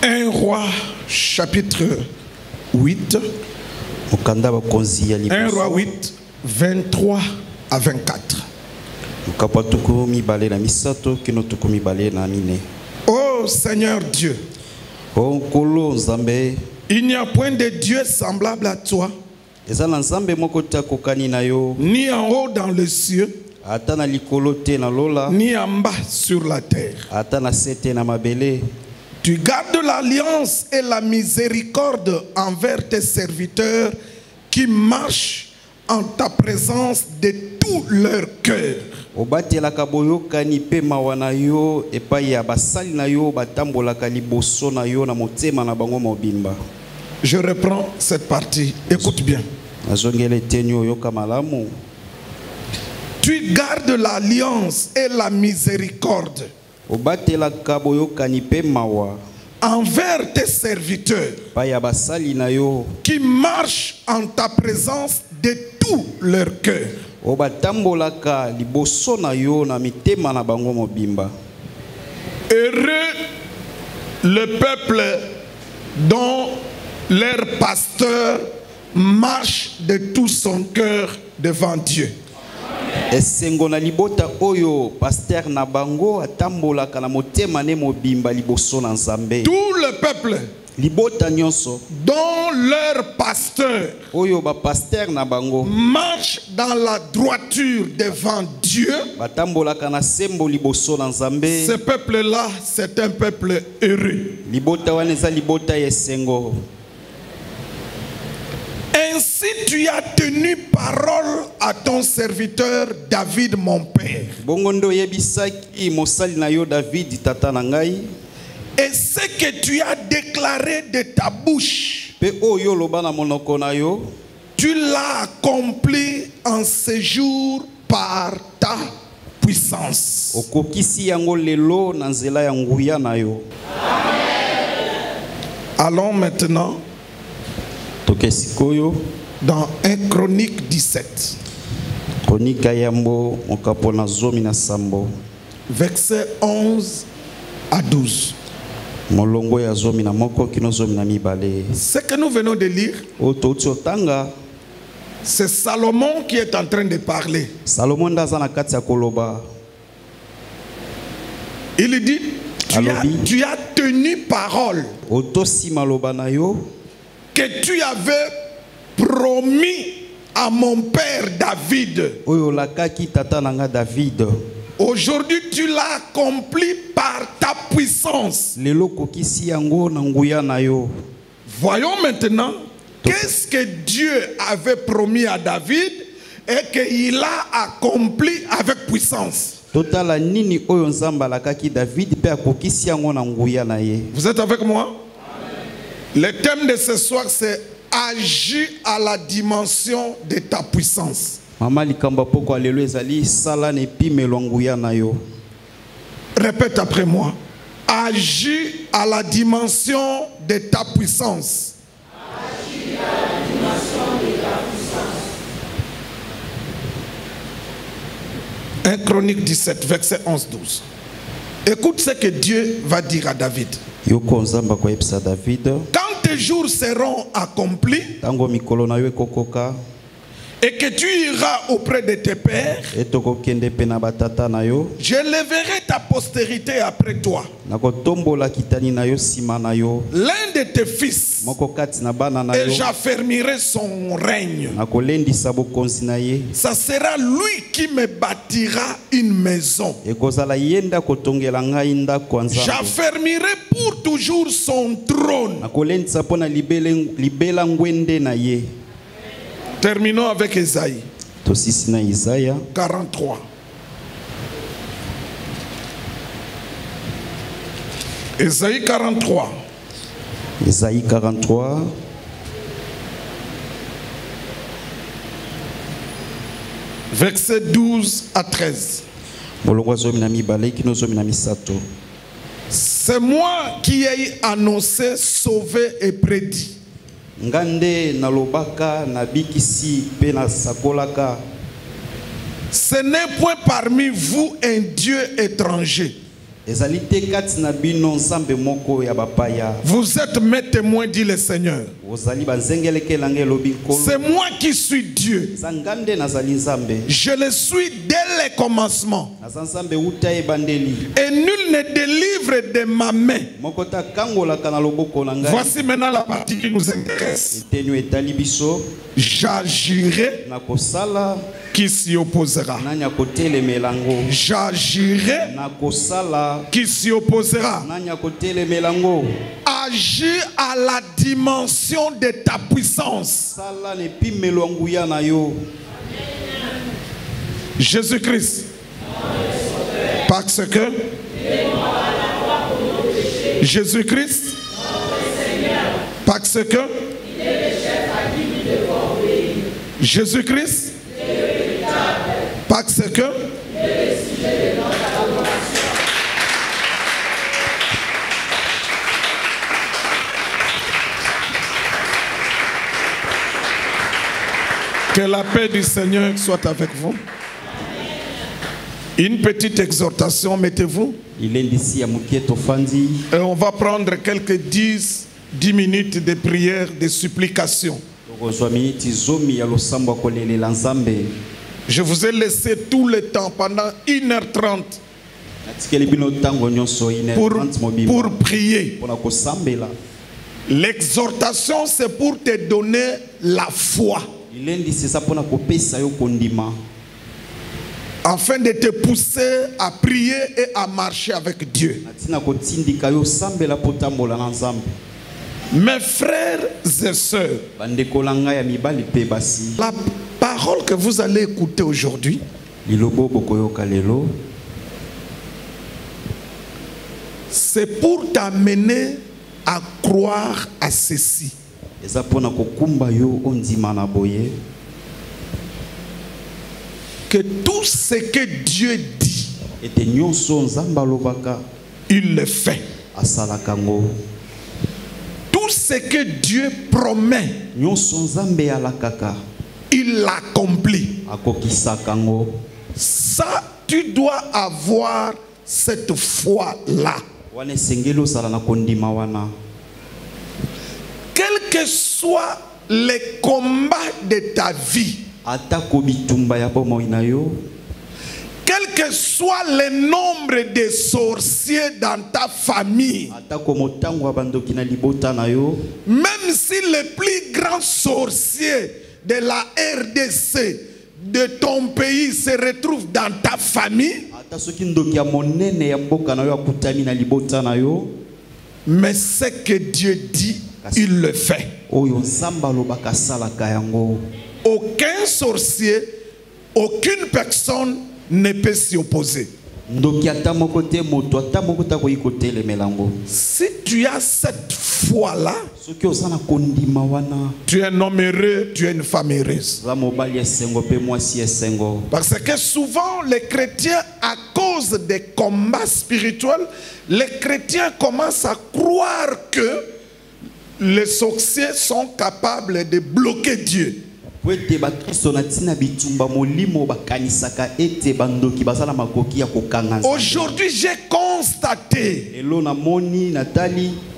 1 Roi chapitre 8. 1 Roi 8, 23 à 24. Oh Seigneur Dieu, il n'y a point de Dieu semblable à toi, ni en haut dans les cieux, ni en bas sur la terre. Tu gardes l'alliance et la miséricorde envers tes serviteurs qui marchent en ta présence de tout leur cœur. Je reprends cette partie. Écoute bien. Tu gardes l'alliance et la miséricorde envers tes serviteurs qui marchent en ta présence de tout leur cœur. Heureux le peuple dont leur pasteur marche de tout son cœur devant Dieu. Tout le peuple dont leur pasteur marche dans la droiture devant Dieu, ce peuple-là, c'est un peuple heureux. Ainsi tu as tenu parole à ton serviteur David mon père. Et ce que tu as déclaré de ta bouche, tu l'as accompli en ce jour par ta puissance. Allons maintenant dans 1 Chronique 17. Verset 11 à 12. Ce que nous venons de lire, c'est Salomon qui est en train de parler. Il dit, tu as tenu parole que tu avais promis à mon père David. Aujourd'hui, tu l'as accompli par ta puissance. Voyons maintenant qu'est-ce que Dieu avait promis à David et qu'il a accompli avec puissance. Vous êtes avec moi? Le thème de ce soir, c'est agir à la dimension de ta puissance. Répète après moi. Agis à la dimension de ta puissance. Agis à la dimension de ta puissance. 1 Chronique 17, verset 11-12. Écoute ce que Dieu va dire à David. Quand tes jours seront accomplis et que tu iras auprès de tes pères, je lèverai ta postérité après toi. L'un de tes fils, et j'affermirai son règne. Ça sera lui qui me bâtira une maison. J'affermirai pour toujours son trône. Terminons avec Esaïe 43. Esaïe 43. Esaïe 43. Verset 12 à 13. C'est moi qui ai annoncé, sauvé et prédit. Ce n'est point parmi vous un Dieu étranger. Vous êtes mes témoins, dit le Seigneur. C'est moi qui suis Dieu. Je le suis dès le commencement. Et nul ne délivre de ma main. Voici maintenant la partie qui nous intéresse. J'agirai qui s'y opposera. J'agirai qui s'y opposera. Agis à la dimension de ta puissance. Jésus-Christ. Parce que Jésus-Christ. Parce que Jésus-Christ. Parce que que la paix du Seigneur soit avec vous. Une petite exhortation, mettez-vous. Et on va prendre quelques 10 minutes de prière, de supplication. Je vous ai laissé tout le temps pendant 1h30 pour prier. L'exhortation, c'est pour te donner la foi, afin de te pousser à prier et à marcher avec Dieu. Mes frères et sœurs, la parole que vous allez écouter aujourd'hui c'est pour t'amener à croire à ceci. Que tout ce que Dieu dit, il le fait. Tout ce que Dieu promet, il l'accomplit. Ça, tu dois avoir cette foi-là. Quel que soit les combats de ta vie, quel que soit le nombre de sorciers dans ta famille, même si le plus grand sorcier de la RDC de ton pays se retrouve dans ta famille, mais ce que Dieu dit, il le fait. Aucun sorcier, aucune personne ne peut s'y opposer. Si tu as cette foi-là, tu es un homme heureux, tu es une femme heureuse. Parce que souvent les chrétiens, à cause des combats spirituels, les chrétiens commencent à croire que les sorciers sont capables de bloquer Dieu. Aujourd'hui, j'ai constaté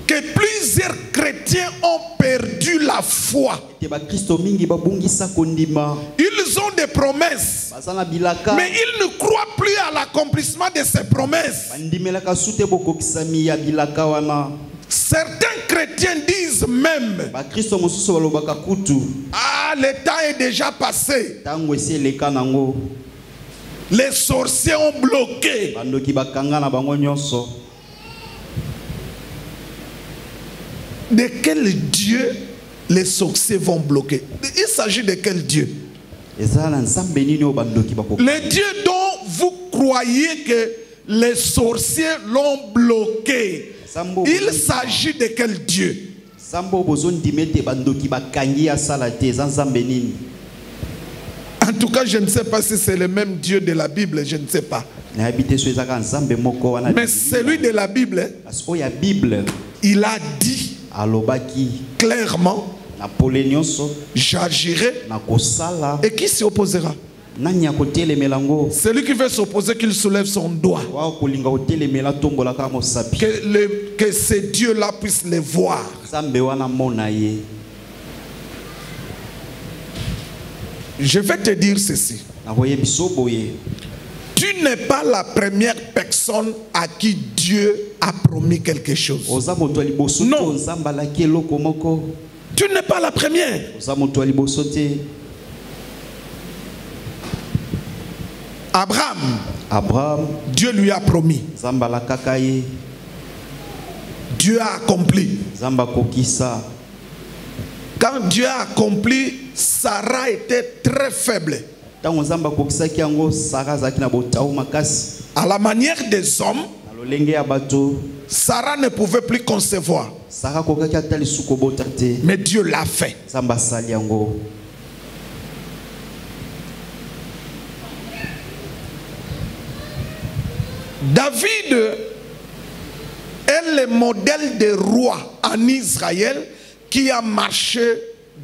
que plusieurs chrétiens ont perdu la foi. Ils ont des promesses, mais ils ne croient plus à l'accomplissement de ces promesses. Certains chrétiens disent même: ah, le temps est déjà passé. Les sorciers ont bloqué. De quel Dieu les sorciers vont bloquer? Il s'agit de quel Dieu? Le Dieu dont vous croyez que les sorciers l'ont bloqué, il s'agit de quel Dieu? En tout cas, je ne sais pas si c'est le même Dieu de la Bible, je ne sais pas. Mais celui de la Bible, il a dit clairement: j'agirai et qui s'y opposera? Celui qui veut s'opposer, qu'il soulève son doigt. Que ces dieux-là puissent les voir. Je vais te dire ceci. Tu n'es pas la première personne à qui Dieu a promis quelque chose. Non. Tu n'es pas la première. Abraham, Dieu lui a promis. Dieu a accompli. Quand Dieu a accompli, Sarah était très faible. À la manière des hommes, Sarah ne pouvait plus concevoir. Mais Dieu l'a fait. David est le modèle de roi en Israël qui a marché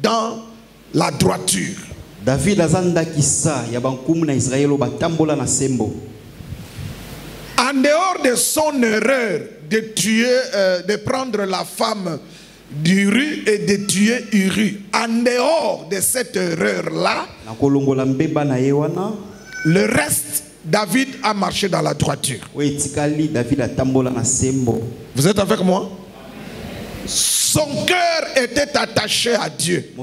dans la droiture. David azanda kisa ya bankumu na Israël batambola na sembo. En dehors de son erreur de tuer, de prendre la femme d'Uri et de tuer Uri, en dehors de cette erreur-là, le reste, David a marché dans la droiture. Vous êtes avec moi? Son cœur était attaché à Dieu.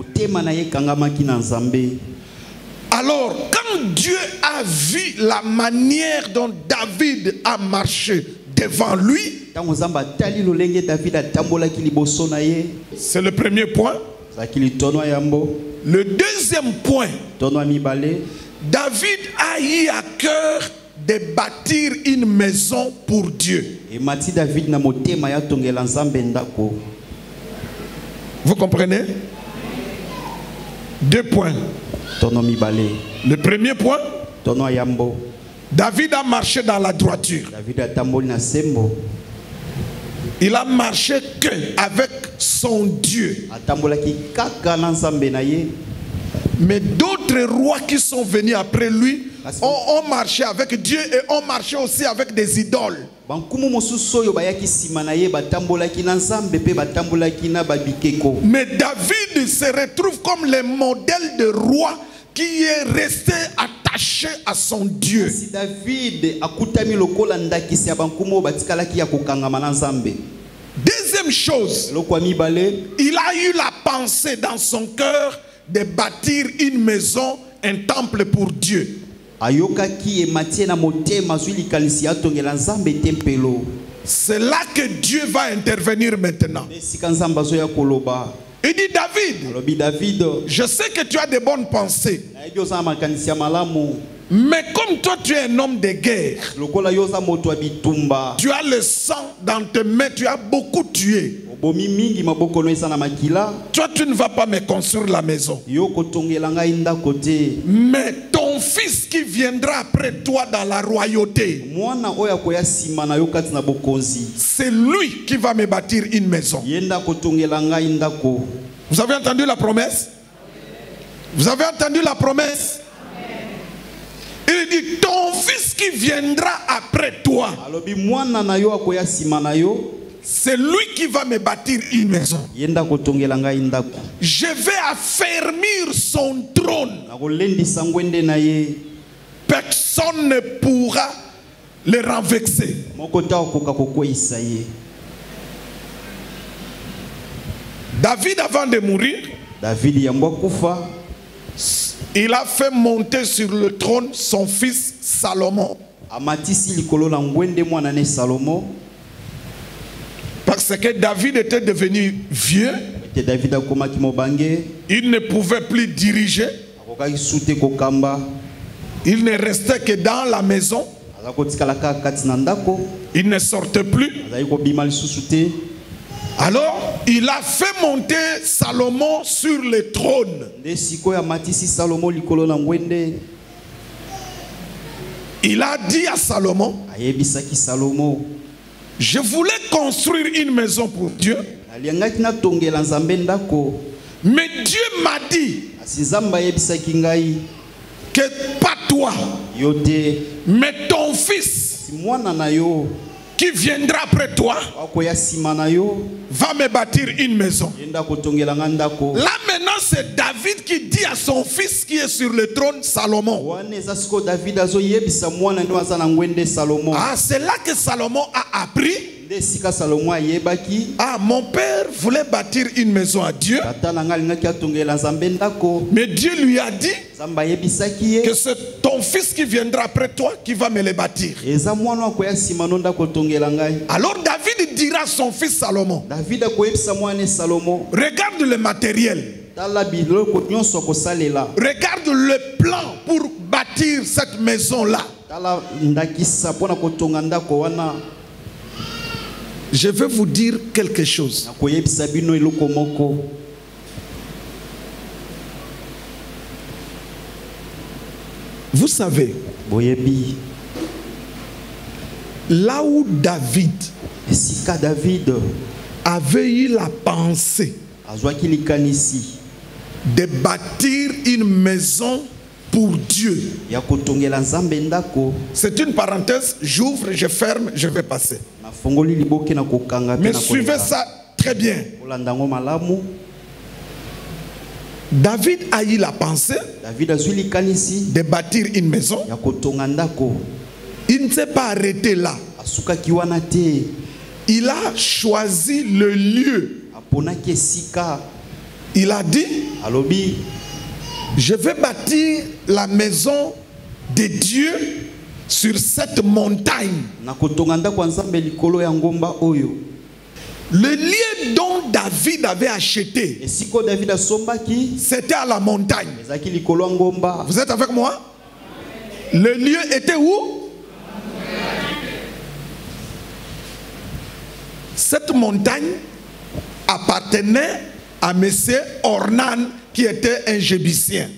Alors, quand Dieu a vu la manière dont David a marché devant lui, c'est le premier point. Le deuxième point, David a eu à cœur de bâtir une maison pour Dieu. Vous comprenez? 2 points. Le premier point, David a marché dans la droiture. Il a marché qu'avec son Dieu. Mais d'autres rois qui sont venus après lui ont marché avec Dieu et ont marché aussi avec des idoles. Mais David se retrouve comme le modèle de roi qui est resté attaché à son Dieu. Deuxième chose, il a eu la pensée dans son cœur de bâtir une maison, un temple pour Dieu. C'est là que Dieu va intervenir maintenant. Il dit David, je sais que tu as de bonnes pensées. Mais comme toi tu es un homme de guerre, tu as le sang dans tes mains, tu as beaucoup tué. Toi tu ne vas pas me construire la maison. Mais ton fils qui viendra après toi dans la royauté, c'est lui qui va me bâtir une maison. Vous avez entendu la promesse? Vous avez entendu la promesse? Il dit, ton fils qui viendra après toi, c'est lui qui va me bâtir une maison. Je vais affermir son trône. Personne ne pourra le renverser. David, avant de mourir, il a fait monter sur le trône son fils Salomon. Parce que David était devenu vieux, il ne pouvait plus diriger, il ne restait que dans la maison, il ne sortait plus. Alors, il a fait monter Salomon sur le trône. Il a dit à Salomon, je voulais construire une maison pour Dieu, mais Dieu m'a dit que par toi, yote mais ton fils si mwana na yo qui viendra après toi akoya sima na yo va me bâtir une maison. yenda kotongela nga ndako. Là maintenant c'est David qui dit à son fils qui est sur le trône, Salomon. wana eza siko David azoyebisa mwana ndio aza na ngwende Salomo. Ah, c'est là que Salomon a appris. nde sika Salomo ayebaki Ah, mon père voulait bâtir une maison à Dieu, tata na nga alingaki atongela Nzambe ndako. mais Dieu lui a dit Nzambe ayebisaki ye que c'est ton fils qui viendra après toi qui va me les bâtir. eza mwana akoya sima no ndako tongela ngai. Alors David dira à son fils Salomon, David akoyebisa mwana Salomo regarde le matériel, tala biloko nyonso akosalela, regarde le plan pour bâtir cette maison-là. tala ndakisa mpona kotonga ndako wana. Je vais vous dire quelque chose. nakoyebisa bino eloko moko. Vous savez, boyebi là où David esika David avait eu la pensée azwaki likanisi de bâtir une maison pour Dieu. ya kotongela Nzambe ndako. C'est une parenthèse, j'ouvre, je ferme, je vais passer. nafongoli liboke na kokanga pe Mais na suivez ça très bien. kolandango malamu. David a eu la pensée David azwi likanisi de bâtir une maison. ya kotonga ndako. Il ne s'est pas arrêté là. asukaki wana te, Il a choisi le lieu. aponaki esika. Il a dit, alobi je vais bâtir la maison de Dieu sur cette montagne. na kotonga ndako ya Nzambe likolo ya ngomba oyo. Le lieu dont David avait acheté, esiko David asombaki c'était à la montagne. ezalaki likolo ya ngomba. Vous êtes avec moi? Le lieu était où? Cette montagne appartenait à monsieur Ornan qui était un Jébusien.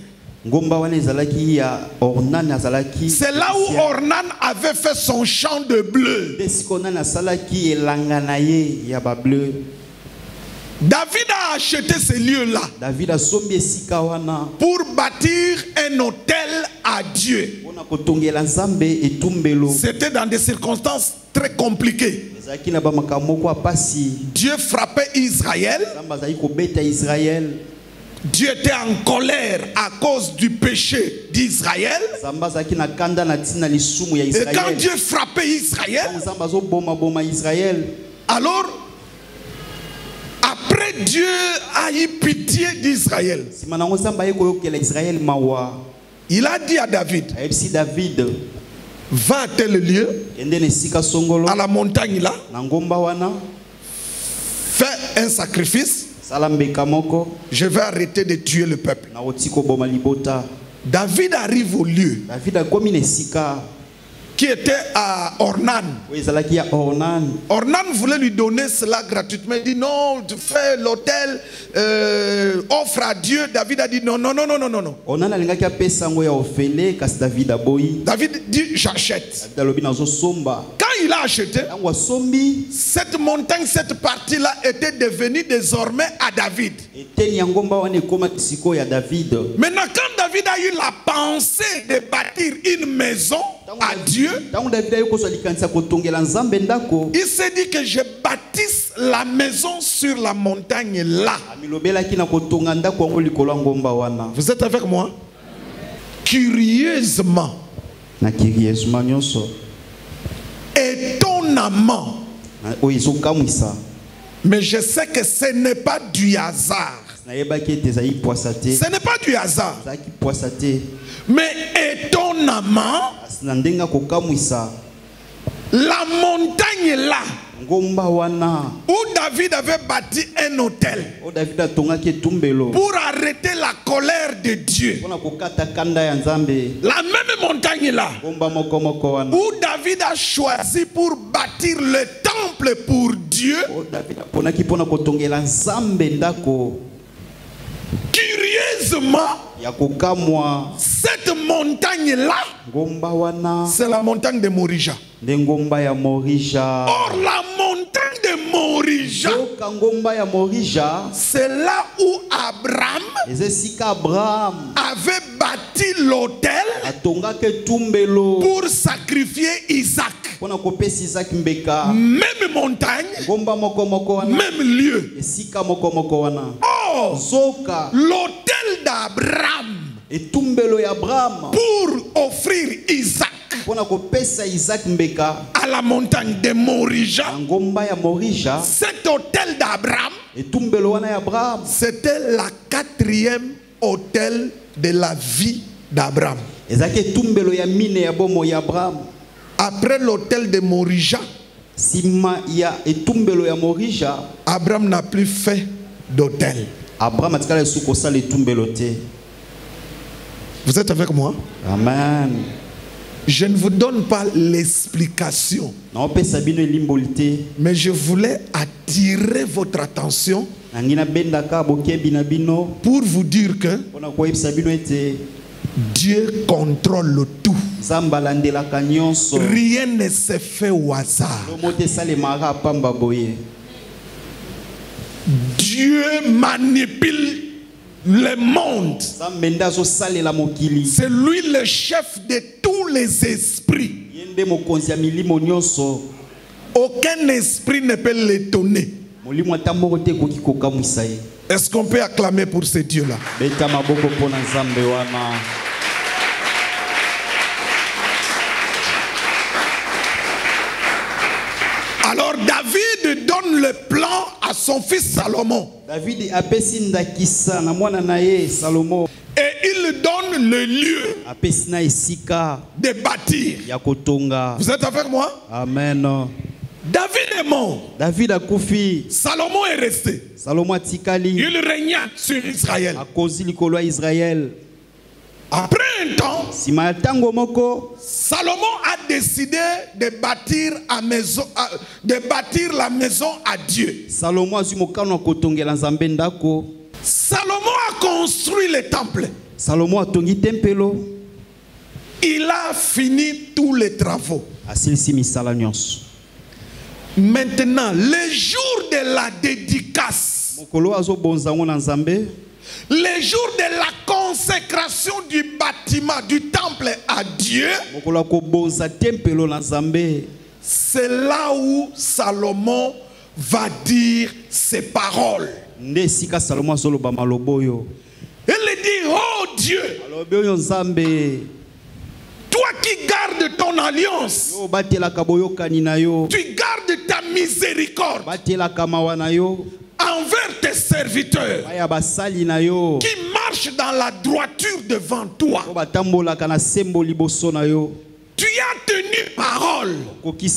ngomba wana ezalaki ya Ornan azalaki. C'est là où Ornan avait fait son champ de bleu. esiko nani asalaki elanga na ye ya bableu. David a acheté ce lieu-là David asombi esika wana pour bâtir un hôtel à Dieu. mpona kotongela Nzambe etumbelo. C'était dans des circonstances très compliquées. ezalaki na bamakambo moko apasi. Dieu frappait Israël. Nzambe azalaki kobeta Israël. Dieu était en colère à cause du péché d'Israël. Nzambe azalaki na kanda na ntina lisumu ya Et quand Israël. Dieu frappait Israël, Nzambe azoboma Israël. alors après Dieu a eu pitié d'Israël. nsima nango Nzambe aye koyokela Israël mawa. Il a dit à David, ayebisi David va à tel lieu, kende na esika songolo à la montagne là, na ngomba wana, fais un sacrifice. sala mbeka moko Je vais arrêter de tuer le peuple. na oti koboma libota. David arrive au lieu David akomi na esika qui était à Ornan. oyo ezalaki ya Ornan. Ornan voulait lui donner cela gratuitement. Il dit non, tu fais l'hôtel, offre à Dieu. David a dit non, non, non, non, non, non, non. Ornan alingaki apesa yango ya ofele kasi David aboyi. David dit j'achète. David alobi nazosomba. Quand il a acheté, Ntango asombi cette montagne, cette partie-là était devenue désormais à David. eteni ya ngomba wana ekomaki sikoyo ya David. Maintenant, quand David a eu la pensée de bâtir une maison à Dieu, Ntango David aye kozwa likanisa kotongela Nzambe ndako, il s'est dit que je bâtisse la maison sur la montagne là. amilobelaki na kotonga ndako yango likolo ya ngomba wana. Vous êtes avec moi? Curieusement, Na kiriezuma nyonso étonnamment, oyo ezokamwisa. mais je sais que ce n'est pas du hasard. nayebaki ete ezali pwasa te. Ce n'est pas du hasard. ezalaki pwasa te. Mais étonnamment, kasi na ndenge ya kokamwisa la montagne là, ngomba wana où David avait bâti un hôtel oyo David atongaki etumbelo pour arrêter la colère de Dieu. mpona kokata kanda ya Nzambe. La même montagne là, ngomba moko wana où David a choisi pour bâtir le temple pour Dieu. oyo David aponaki mpona kotongela Nzambe ndako. Curieusement, ya kokamwa cette montagne là, ngomba wana c'est la montagne de Morija. nde ngomba ya Morija. Or, la montagne de Morija c'est là où Abraham avait bâti l'autel pour sacrifier Isaac. Même montagne, même lieu. Oh, l'autel d'Abraham pour offrir Isaac à la montagne de Morija. Cet autel d'Abraham, c'était la 4e autel de la vie d'Abraham. Après l'autel de Morija, Abraham n'a plus fait d'autel. Vous êtes avec moi? Amen. Je ne vous donne pas l'explication, mais je voulais attirer votre attention pour vous dire que Dieu contrôle le tout. Rien ne se fait au hasard. Dieu manipule le monde. C'est lui le chef de tous les esprits. Aucun esprit ne peut l'étonner. Est-ce qu'on peut acclamer pour ce Dieu-là? Alors David donne le plan à son fils Salomon. Et il donne le lieu de bâtir. Vous êtes avec moi? Amen. David est mort. David a koufi. Salomon est resté. Salomon tikali. Il régna sur Israël. A cause likolo Israël. Après un temps, Salomon a décidé de bâtir la maison à Dieu. Salomon a construit le temple. Il a fini tous les travaux. Maintenant, le jour de la dédicace, le jour de la consécration du bâtiment, du temple à Dieu, c'est là où Salomon va dire ses paroles. Il dit, oh Dieu, toi qui gardes ton alliance, tu gardes ta miséricorde envers tes serviteurs qui marchent dans la droiture devant toi. Tu as tenu parole de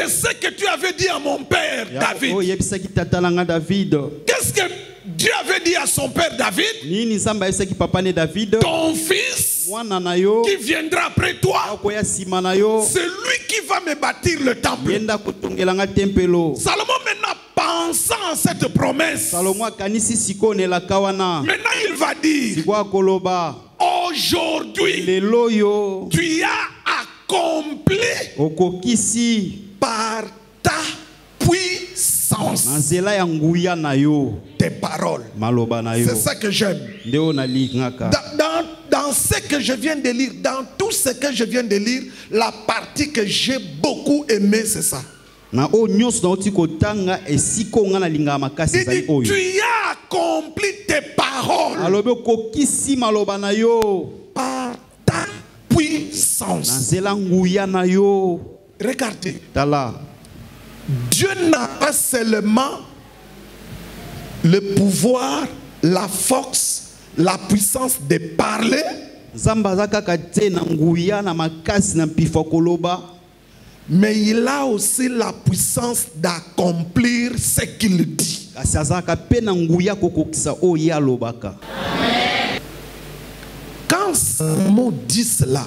ce que tu avais dit à mon père David. Qu'est-ce que Dieu avait dit à son père David? Ton fils qui viendra après toi, c'est lui qui va me bâtir le temple. Salomon maintenant, pensant à cette promesse, maintenant il va dire, aujourd'hui tu as accompli par ta puissance tes paroles. C'est ça que j'aime. Dans ce que je viens de lire, dans tout ce que je viens de lire, la partie que j'ai beaucoup aimée, c'est ça. Il dit, tu as accompli tes paroles par ta puissance. Regardez, Dieu n'a pas seulement le pouvoir, la force, la puissance de parler, mais il a aussi la puissance d'accomplir ce qu'il dit. Quand Salomon dit cela,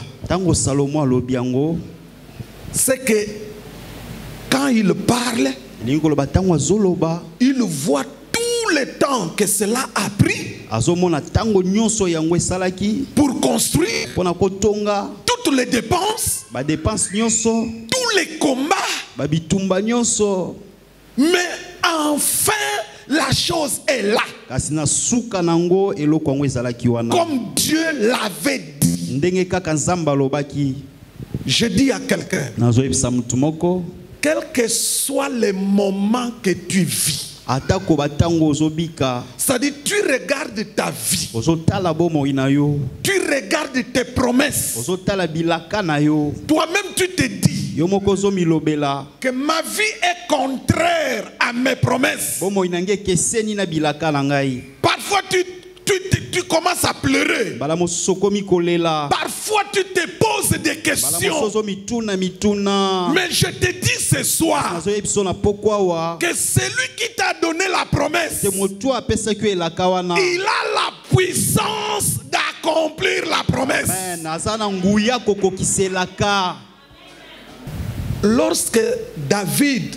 c'est que quand il parle, il voit tout le temps que cela a pris pour construire, toutes les dépenses, tous les combats. Mais en enfin la chose est là. kasi na suka nango eloko yango ezalaki wana Comme Dieu l'avait dit. ndenge kaka nzambe alobaki. Je dis à quelqu'un, nazoyebisa mutu moko quel que soit le moment que tu vis, atako batango ozobika c'est-à-dire tu regardes ta vie, ozotala bomoi na yo tu regardes tes promesses, ozotala bilaka na yo toi-même tu te dis yo moko ozomilobela que ma vie est contraire à mes promesses. bomoi na ngai ekeseni na bilaka na ngai. Parfois tu commences à pleurer. bala mosusu okomi kolela Parfois tu te poses des bala questions. mosusu ozomituna Mais je te dis ce soir nazoyebiso na pokwa wa que celui qui t'a donné la promesse, te motu apesaki yo elaka wana il a la puissance d'accomplir la promesse. amen aza na nguya kokokiselaka. Lorsque David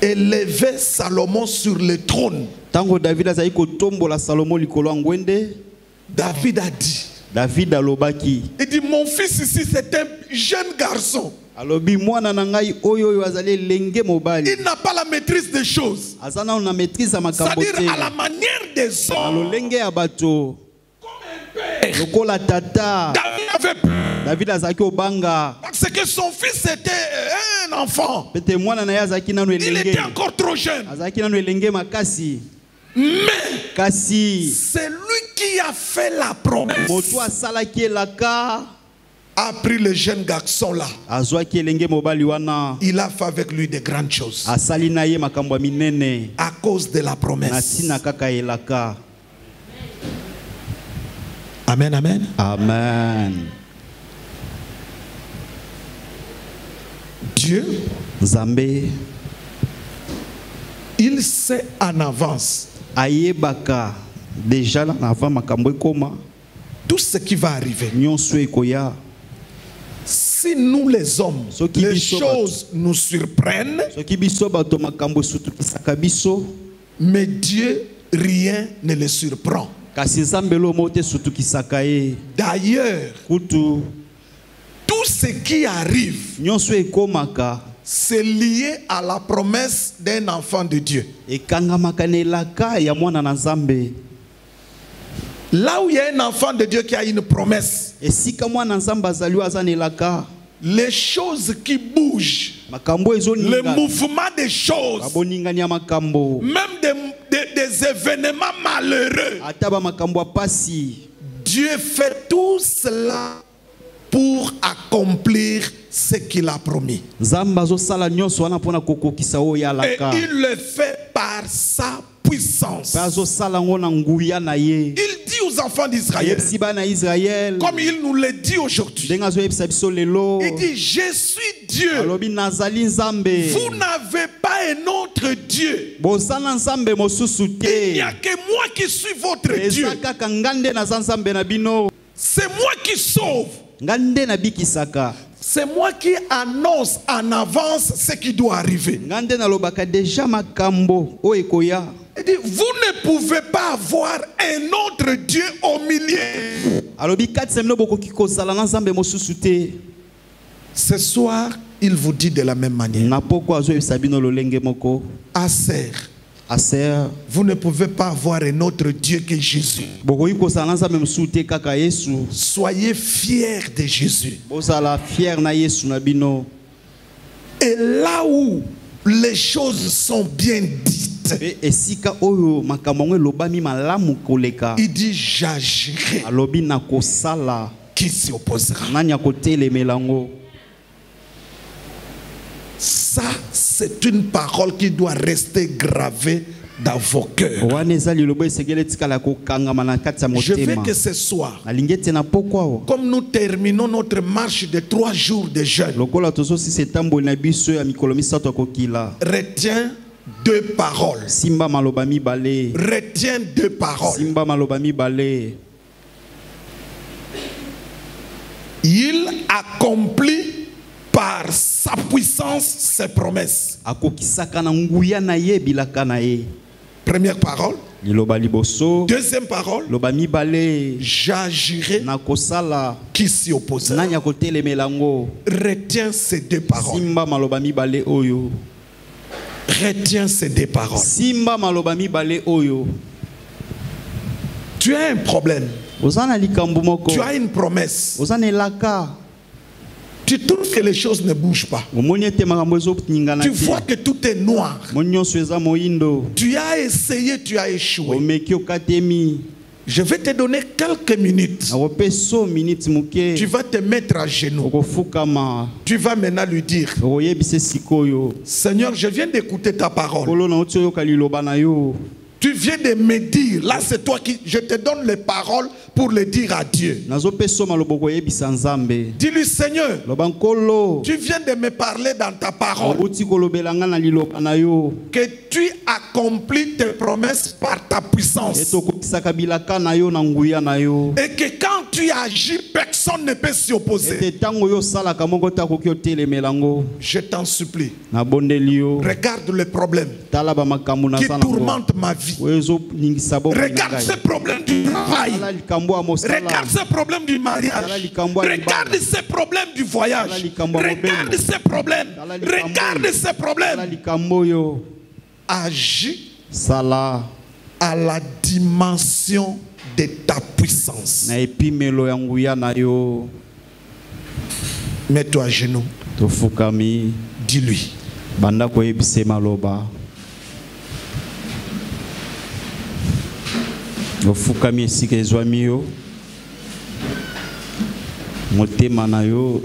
élevait Salomon sur le trône, Tango David azali kotombola Salomo likolo ya ngwende, David a dit, David alobaki il dit, mon fils ici c'est un jeune garçon. alobi mwana na ngai oyo azali elenge mobali Il n'a pas la maîtrise des choses. aza nano na maîtrise ya makambo C'est-à-dire à te la manière des na hommes. lolenge ya bato lokola tata. David avait peur David azalaki obanga parce que son fils était un enfant. pete mwana na ye azalaki nano Il elenge était encore trop jeune. azalaki nano elenge makasi Mais kasi c'est lui qui a fait la promesse. moto asalaki elaka A pris le jeune garçon là. azwaki elenge mobali wana Il a fait avec lui de grandes choses. asali na ye makambo ya minene À cause de la na promesse. ntina kaka elaka. Amen, amen. Amen. Dieu, Nzambe il sait en avance ayebaka déjà na avant makambo ekoma tout ce qui va arriver. nyonso ekoya. Si nous les hommes, Soki les biso choses nous surprennent, soki biso bato makambo esutukisaka biso mais Dieu, rien ne le surprend. kasi nzambe lomo te esutukisaka ye. D'ailleurs, kutu tout ce qui arrive, nyonso ekomaka c'est lié à la promesse d'un enfant de Dieu. ekangamaka na elaka ya mwana na nzambe. Là où il y a un enfant de Dieu qui a une promesse, esika mwana nzambe azali oyo aza na elaka les choses qui bougent, makambo le ezoninga mouvement des choses, baboningani ya makambo même des événements malheureux, ata bamakambo ya pasi Dieu fait tout cela pour accomplir ce qu'il a promis. nzambe azosala nyonso wana mpona kokokisa oyo Et yalaka il le fait par sa puissance. mpe azosala yango na nguya na ye. Il dit aux enfants d'Israël, ayebisi bana Israel comme il nous le dit aujourd'hui, ndenge azoyebisa biso lelo il dit, je suis Dieu. alobi nazali nzambe Vous n'avez pas un autre Dieu. boza na nzambe mosusu Il te n'y a que moi qui suis votre Dieu. eza kaka nga nde naza nzambe na bino C'est moi qui sauve. nga nde nabikisaka C'est moi qui annonce en avance ce qui doit arriver. nga nde nalobaka deja makambo oyo ekoya. Il dit, vous ne pouvez pas avoir un autre Dieu au milieu. alobi kati na bino bokoki kozala na nzambe mosusu te. Ce soir, il vous dit de la même manière. na poko azoyebisa bino lolenge moko Aser, aser vous ne pouvez pas avoir un autre Dieu que Jésus. bokoki kozala na nzambe mosusu te kaka yesu. Soyez fiers de Jésus. bozala fier na yesu na bino. Et là où les choses sont bien dites, Pe esika oyo makambo yango elobami malamu koleka il dit, j'agirai. alobi na kosala Qui s'y opposera? nani akotelemela yango. Ça, c'est une parole qui doit rester gravée dans vos cœurs. wana eza liloba esengeli etikala kokangama na kati ya Je veux motema. que ce soir, nalingi ete na pokwa awa comme nous terminons notre marche de 3 jours de jeûne, lokola tozosisa etamboli na biso ya mikolo misato ya kokila. retiens 2 paroles. simba maloba mibale. Retiens 2 paroles. simba maloba mibale. Il accomplit par sa puissance ses promesses. akokisaka na nguya na ye bilaka na ye. Première parole. liloba liboso. Deuxième parole. loba mibale. J'agirai. na kosala Qui s'y opposera? nani akotelemela yango. Retiens ces 2 paroles. simba maloba mibale oyo. Retiens ces deux paroles. Simba maloba mibale oyo. Tu as un problème. Ozana likambo moko. Tu as une promesse. Ozana elaka. Tu trouves que les choses ne bougent pas. Tu vois que tout est noir. Tu as essayé, tu as échoué. Je vais te donner quelques minutes. Tu vas te mettre à genoux. Tu vas maintenant lui dire, Seigneur, je viens d'écouter ta parole. Tu viens de me dire, là c'est toi qui, je te donne les paroles pour les dire à Dieu. Dis-lui, Seigneur, tu viens de me parler dans ta parole que tu accomplis tes promesses par ta puissance. Et que quand tu agis, personne ne peut s'y opposer. Je t'en supplie. Regarde le problème qui tourmente ma vie. Regarde ce problème du travail. Regarde ce problème du mariage. Regarde ce problème du voyage. Regarde ce problème. Regarde ce problème. Agis à la dimension de ta puissance. Mets-toi à genoux. Dis-lui. Ofukami esika ezwami yo motema na yo